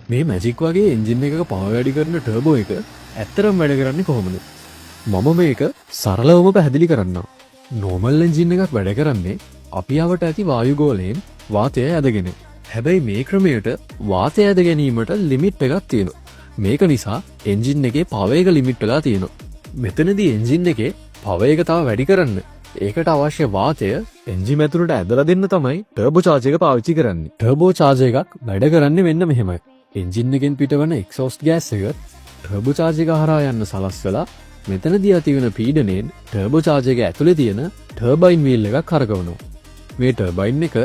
මේ මැජික් වගේ එන්ජින් එකක පවර් වැඩි කරන ටර්බෝ එක ඇත්තරම වැඩ කරන්නේ කොහොමද? මම මේක සරලවම පැහැදිලි කරන්නම්. නෝමල් එන්ජින් එකක් වැඩ කරන්නේ අපි අවට ඇති වායු ගෝලයෙන් වාතය ඇදගෙන. හැබැයි මේ ක්‍රමයට වාතය ඇද ගැනීමට ලිමිට් එකක් තියෙනවා. මේක නිසා එන්ජින් එකේ පවර් එක ලිමිට් වෙලා තියෙනවා. මෙතනදී එන්ජින් එකේ පවර් එක තව වැඩි කරන්න ඒකට අවශ්‍ය වාතය එන්ජින් ඇතුළට ඇදලා දෙන්න තමයි ටර්බෝ චාර්ජර් එක පාවිච්චි කරන්නේ. ටර්බෝ චාර්ජර් එකක් වැඩ කරන්නේ මෙන්න මෙහෙමයි. එන්ජින් එකෙන් පිටවන එක්සෝස්ට් ගෑස් එක ටර්බෝ චාර්ජර් එක හරහා යන්න සලස්වලා මෙතනදී ඇති වෙන පීඩනයෙන් ටර්බෝ චාර්ජර් එක ඇතුලේ තියෙන ටර්බයින් වීල් එකක් කරකවනවා. මේ ටර්බයින් එක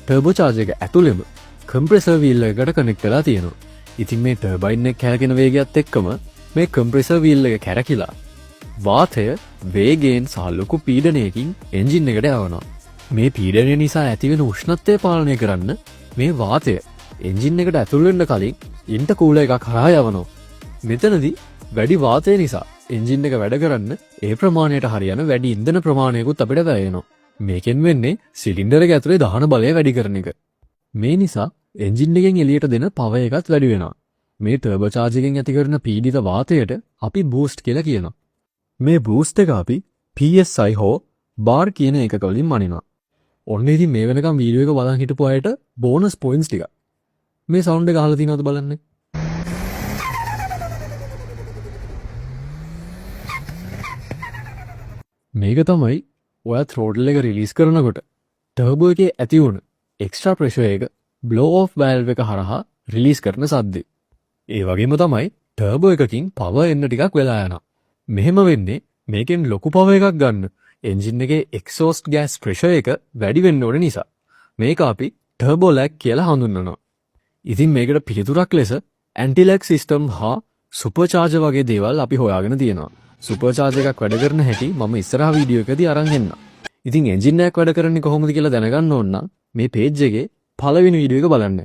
ටර්බෝ චාර්ජර් එක ඇතුළෙම කම්ප්‍රෙසර් වීල් එකකට කනෙක්ට් වෙලා තියෙනවා. ඉතින් මේ ටර්බයින් එක කැරකෙන වේගයත් එක්කම මේ කම්ප්‍රෙසර් වීල් එක කැරකිලා වාතය වේගයෙන් සහ ලොකු පීඩනයකින් එන්ජින් එකට යවනවා. මේ පීඩනය නිසා ඇතිවෙන උෂ්ණත්වය පාලනය කරන්න මේ වාතය එන්ජින් එකට ඇතුල් වෙන්න කලින් ඉන්ටර්කූලර් එකක් හරහා යවනවා. මෙතනදී වැඩි වාතය නිසා එන්ජින් එක වැඩ කරන්න ඒ ප්‍රමාණයට හරියන වැඩි ඉන්ධන ප්‍රමාණයකුත් අපිට වැය වෙනවා. මේකෙන් වෙන්නේ සිලින්ඩර් එක ඇතුලේ දහන බලය වැඩි කරන එක. මේ නිසා එන්ජින් එකෙන් එළියට දෙන පවර් එකත් වැඩි වෙනවා. මේ ටර්බෝ චාර්ජර් එකෙන් ඇති කරන පීඩිත වාතයට අපි බූස්ට් කියලා කියනවා. මේ බූස්ට් එක අපි PSI හෝ බාර් කියන එකක වලින් මනිනවා. ඔන්න ඉතින් මේ වෙනකම් වීඩියෝ එක බලන් හිටපු අයට බෝනස් පොයින්ට්ස් ටික. මේ සවුන්ඩ් එක අහලා තියෙනවද බලන්න. මේක තමයි ඔයා throttle එක රිලීස් කරනකොට ටර්බෝ එකේ ඇති වුණ එක්ස්ට්‍රා ප්‍රෙෂර් එක blow off valve එක හරහා රිලීස් කරන සද්දේ. ඒ වගේම තමයි ටර්බෝ එකකින් පවර් එන්න ටිකක් වෙලා යනවා. මෙහෙම වෙන්නේ මේකෙන් ලොකු පවර් එකක් ගන්න එන්ජින් එකේ එක්සෝස්ට් ගෑස් ප්‍රෙෂර් එක වැඩි වෙන්න ඕන නිසා. මේක අපි ටර්බෝ ලැග් කියලා හඳුන්වනවා. ඉතින් මේකට පිළිතුරක් ලෙස ඇන්ටි ලැග් සිස්ටම් හා සුපර් චාර්ජර් වගේ දේවල් අපි හොයාගෙන තියෙනවා. සුපර් චාර්ජර් එකක් වැඩ කරන හැටි මම ඉස්සරහා වීඩියෝ එකදී අරන් එන්නම්. ඉතින් එන්ජින් එකක් වැඩ කරන්නේ කොහොමද කියලා දැනගන්න ඕන නම් මේ පේජ් එකේ පළවෙනි වීඩියෝ එක බලන්න.